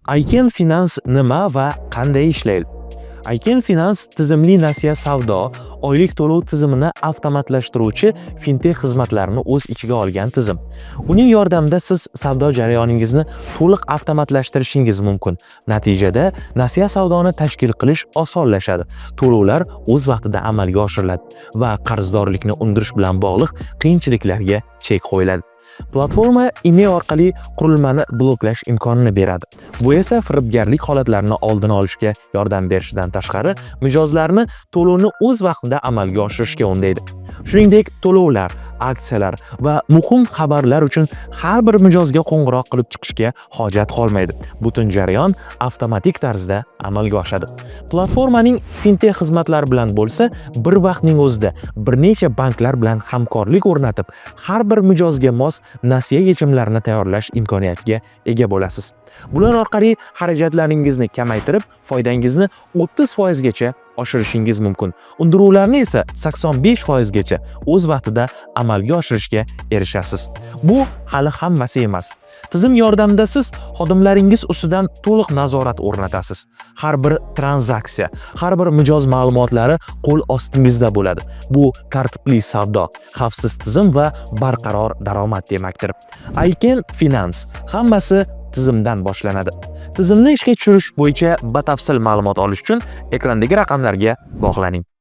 Ayken Finance nima va qanday ishlaydi? Ayken Finance tizimli nasiya savdo, oylik to'lov tizimini avtomatlashtiruvchi fintech xizmatlarini o'z ichiga olgan tizim. Uning yordamida siz savdo jarayoningizni to'liq avtomatlashtirishingiz mumkin. Natijada nasiya savdoni tashkil qilish osonlashadi. To'lovlar o'z vaqtida amalga oshiriladi va qarzdorlikni undirish bilan bog'liq qiyinchiliklarga chek qo'yiladi. Platforma email orqali qurilmani bloklash imkonini beradi. Bu esa firibgarlik holatlarini oldini olishga yordam berishidan tashqari, mijozlarni to'lovni o'z vaqtida amalga oshirishga undaydi. Shuningdek, to'lovlar, aksiyalar va muhim xabarlar uchun har bir mijozga qo'ng'iroq qilib chiqishga hojat qolmaydi. Butun jarayon avtomatik tarzda amalga oshadi. Platformaning fintech xizmatlari bilan bo'lsa, bir vaqtning o'zida bir necha banklar bilan hamkorlik o'rnatib, har bir mijozga mos nasiya yechimlarini tayyorlash imkoniyatiga ega bo'lasiz. Bular orqali xarajatlaringizni kamaytirib, foydangizni 30% gacha oshirishingiz mumkin. Undiruvlarni esa 85% gacha o'z vaqtida amalga oshirishga erishasiz. Bu hali hammasi emas. Tizim yordamida siz xodimlaringiz ustidan to'liq nazorat o'rnatasiz. Har bir tranzaksiya, har bir mijoz ma'lumotlari qo'l ostingizda bo'ladi. Bu tartibli savdo, xavfsiz tizim va barqaror daromad demakdir. Ayken Finance hammasi tizimdan boshlanadi. Tizimni ishga tushirish bo'yicha batafsil ma'lumot olish uchun ekrandagi raqamlarga bog'laning.